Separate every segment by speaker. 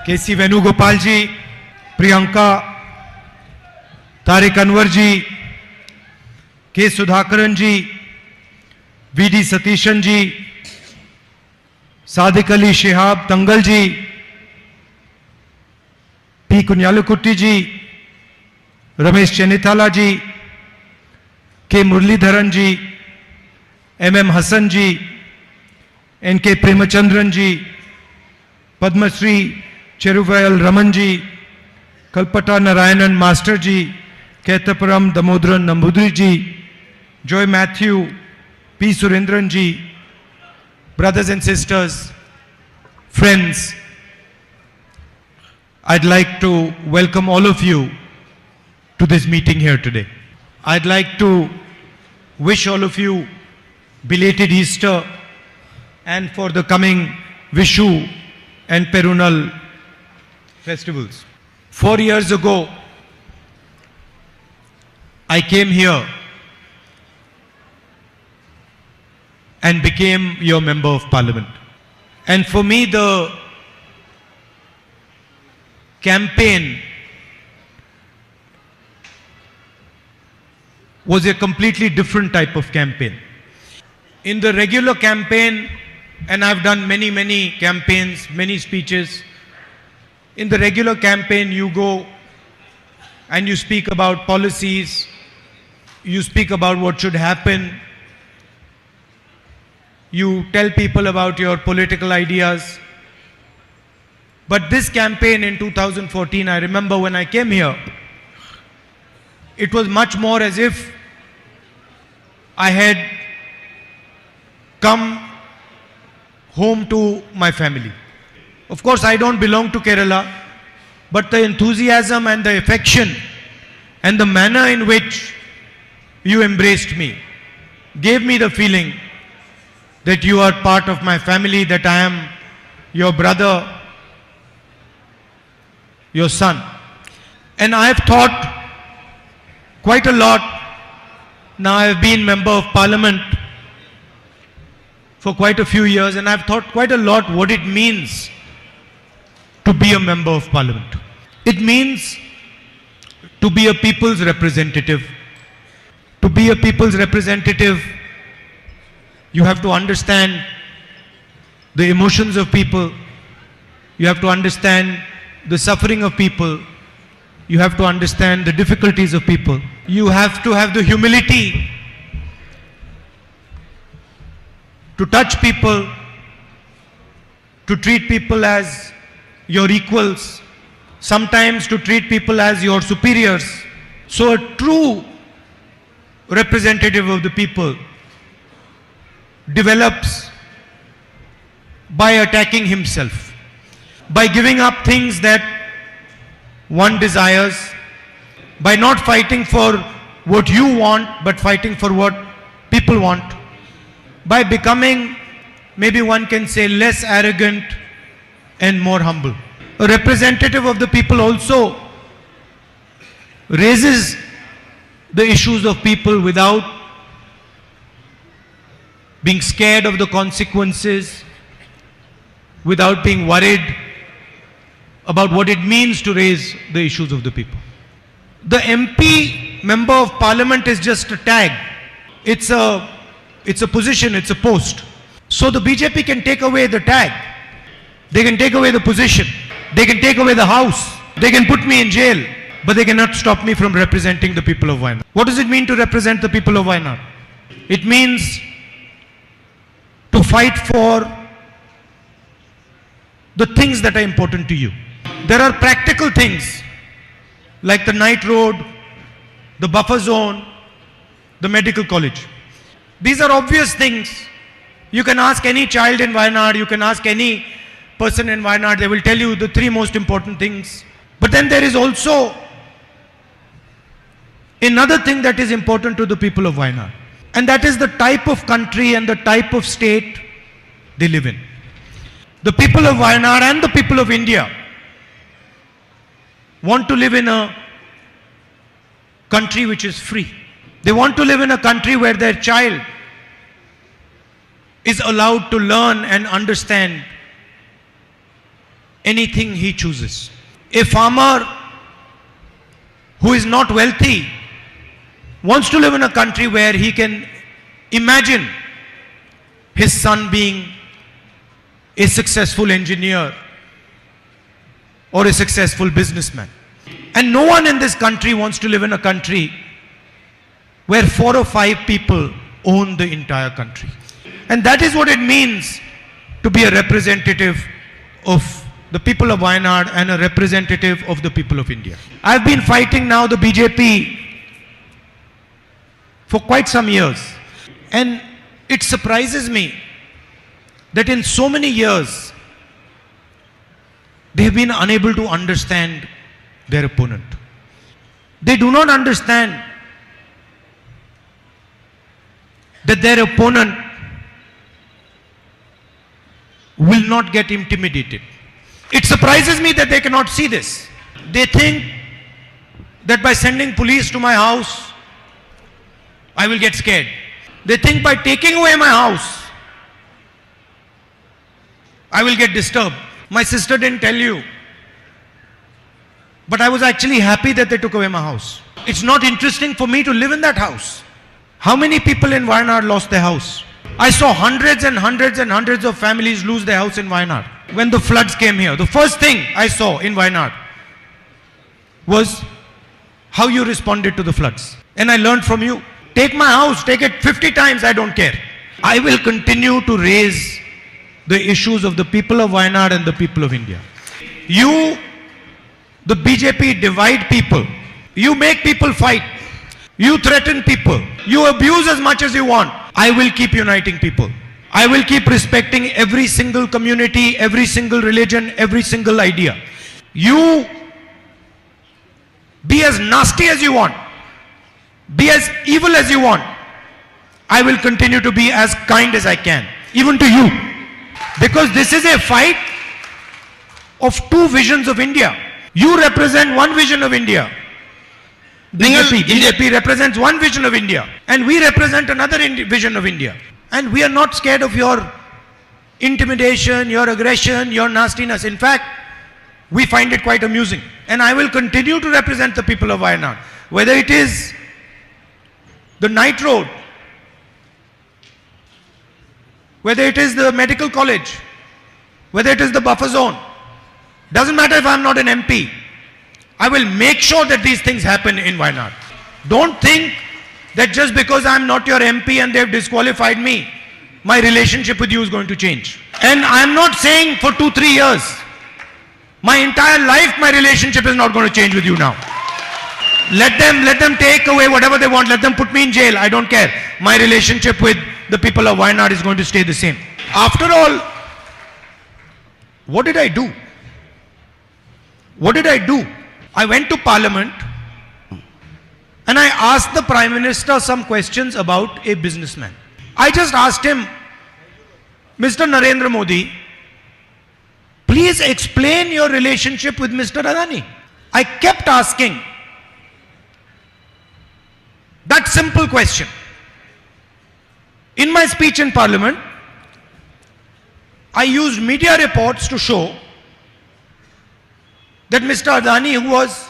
Speaker 1: KC Venugopal ji, Priyanka, Tariq Anwar ji, K. Sudhakaran ji, VD Satishan ji, Sadiq Ali Shihab Tangal ji, P. Kunyalukutti ji, Ramesh Chenithala ji, K. Muralidharan ji, MM Hassan ji, NK Premachandran ji, Padma Shri Cheruvayal Raman ji, Kalpata Narayanan Master ji, Ketapuram Damodran Nambudri ji, Joy Matthew, P. Surendran ji, brothers and sisters, friends, I'd like to welcome all of you to this meeting here today. I'd like to wish all of you belated Easter and for the coming Vishu and Perunal festivals. 4 years ago, I came here and became your member of parliament. And for me, the campaign was a completely different type of campaign. In the regular campaign, and I've done many campaigns, many speeches. In the regular campaign, you go and you speak about policies, you speak about what should happen, you tell people about your political ideas. But this campaign in 2014, I remember when I came here, it was much more as if I had come home to my family. Of course, I don't belong to Kerala, but the enthusiasm and the affection and the manner in which you embraced me gave me the feeling that you are part of my family, that I am your brother, your son. And I have thought quite a lot. Now I have been member of parliament for quite a few years, and I've thought quite a lot what it means to be a member of parliament. It means to be a people's representative. To be a people's representative, you have to understand the emotions of people. You have to understand the suffering of people. You have to understand the difficulties of people. You have to have the humility to touch people, to treat people as your equals, sometimes to treat people as your superiors. So a true representative of the people develops by attacking himself, by giving up things that one desires, by not fighting for what you want but fighting for what people want, by becoming, maybe one can say, less arrogant and more humble. A representative of the people also raises the issues of people without being scared of the consequences, without being worried about what it means to raise the issues of the people. The MP, member of parliament, is just a tag. It's a position, it's a post. So the BJP can take away the tag. They can take away the position. They can take away the house. They can put me in jail. But they cannot stop me from representing the people of Wayanad. What does it mean to represent the people of Wayanad? It means to fight for the things that are important to you. There are practical things like the night road, the buffer zone, the medical college. These are obvious things. You can ask any child in Wayanad, you can ask any person in Wayanad, they will tell you the three most important things. But then there is also another thing that is important to the people of Wayanad, and that is the type of country and the type of state they live in. The people of Wayanad and the people of India want to live in a country which is free. They want to live in a country where their child is allowed to learn and understand anything he chooses. A farmer who is not wealthy wants to live in a country where he can imagine his son being a successful engineer or a successful businessman. And no one in this country wants to live in a country where 4 or 5 people own the entire country. And that is what it means to be a representative of the people of Wayanad and a representative of the people of India. I've been fighting now the BJP for quite some years, and it surprises me that in so many years they have been unable to understand their opponent. They do not understand that their opponent will not get intimidated. It surprises me that they cannot see this. They think that by sending police to my house, I will get scared. They think by taking away my house, I will get disturbed. My sister didn't tell you, but I was actually happy that they took away my house. It's not interesting for me to live in that house. How many people in Wayanad lost their house? I saw hundreds and hundreds and hundreds of families lose their house in Wayanad. When the floods came here, the first thing I saw in Wayanad was how you responded to the floods. And I learned from you. Take my house, take it 50 times, I don't care. I will continue to raise the issues of the people of Wayanad and the people of India. You, the BJP, divide people. You make people fight. You threaten people. You abuse as much as you want. I will keep uniting people. I will keep respecting every single community, every single religion, every single idea. You be as nasty as you want. Be as evil as you want. I will continue to be as kind as I can, even to you. Because this is a fight of 2 visions of India. You represent one vision of India. BJP represents one vision of India, and we represent another vision of India. And we are not scared of your intimidation, your aggression, your nastiness. In fact, we find it quite amusing. And I will continue to represent the people of Wayanad. Whether it is the night road, whether it is the medical college, whether it is the buffer zone, doesn't matter if I'm not an MP. I will make sure that these things happen in Wayanad. Don't think that just because I'm not your MP and they've disqualified me, my relationship with you is going to change. And I'm not saying for 2-3 years. My entire life, my relationship is not going to change with you now. Let them take away whatever they want. Let them put me in jail. I don't care. My relationship with the people of Wayanad is going to stay the same. After all, what did I do? What did I do? I went to Parliament and I asked the Prime Minister some questions about a businessman. I just asked him, Mr. Narendra Modi, please explain your relationship with Mr. Adani. I kept asking that simple question. In my speech in Parliament, I used media reports to show that Mr. Adani, who was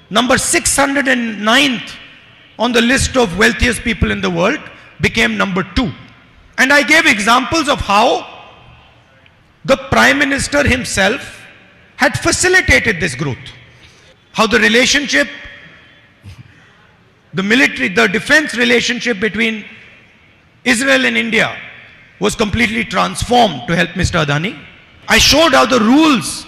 Speaker 1: number 609th on the list of wealthiest people in the world, became number 2. And I gave examples of how the Prime Minister himself had facilitated this growth. How the relationship, the military, the defense relationship between Israel and India was completely transformed to help Mr. Adani. I showed how the rules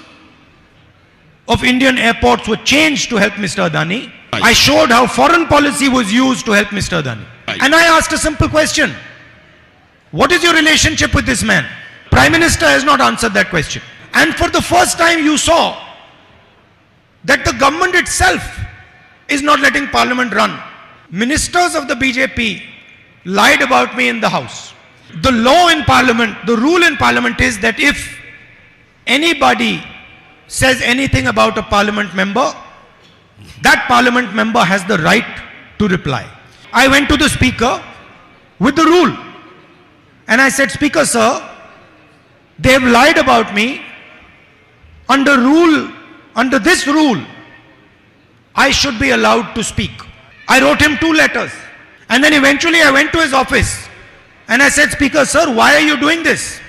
Speaker 1: of Indian airports were changed to help Mr. Adani. Right. I showed how foreign policy was used to help Mr. Adani. Right. And I asked a simple question. What is your relationship with this man? Prime Minister has not answered that question. And for the first time you saw that the government itself is not letting Parliament run. Ministers of the BJP lied about me in the House. The law in Parliament, the rule in Parliament is that if anybody says anything about a Parliament member, that Parliament member has the right to reply. I went to the Speaker with the rule and I said, Speaker sir, they have lied about me under this rule, I should be allowed to speak. I wrote him 2 letters. And then eventually I went to his office and I said, Speaker, sir, why are you doing this?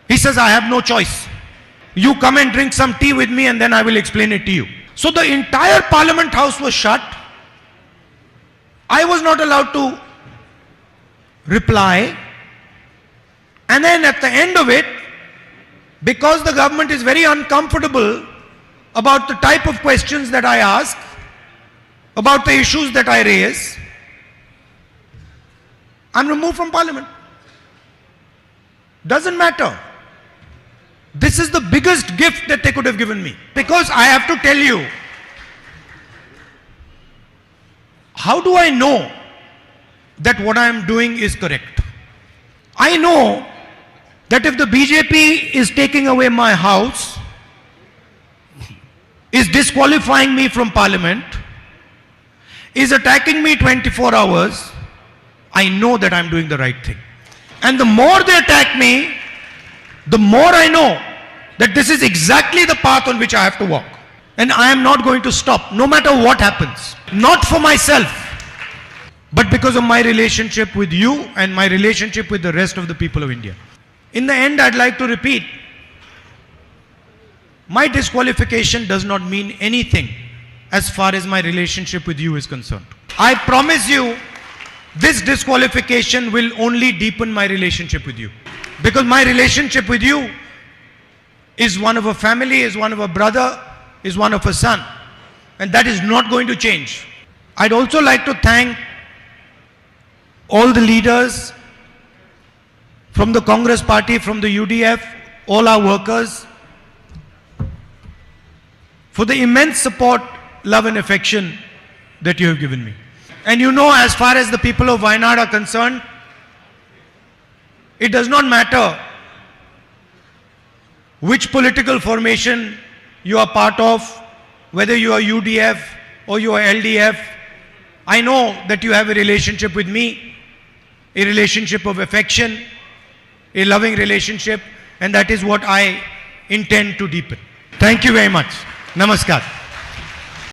Speaker 1: He says, I have no choice. You come and drink some tea with me and then I will explain it to you. So the entire Parliament House was shut. I was not allowed to reply. And then at the end of it, because the government is very uncomfortable about the type of questions that I ask, about the issues that I raise, I'm removed from Parliament. Doesn't matter. This is the biggest gift that they could have given me. Because I have to tell you, how do I know that what I am doing is correct? I know that if the BJP is taking away my house, is disqualifying me from Parliament, is attacking me 24 hours, I know that I'm doing the right thing. And the more they attack me, the more I know that this is exactly the path on which I have to walk. And I am not going to stop, no matter what happens. Not for myself, but because of my relationship with you and my relationship with the rest of the people of India. In the end, I'd like to repeat, my disqualification does not mean anything as far as my relationship with you is concerned. I promise you, this disqualification will only deepen my relationship with you. Because my relationship with you is one of a family, is one of a brother, is one of a son. And that is not going to change. I'd also like to thank all the leaders from the Congress party, from the UDF, all our workers, for the immense support, love and affection that you have given me. And you know, as far as the people of Wayanad are concerned, it does not matter which political formation you are part of, whether you are UDF or you are LDF. I know that you have a relationship with me, a relationship of affection, a loving relationship, and that is what I intend to deepen. Thank you very much. Namaskar.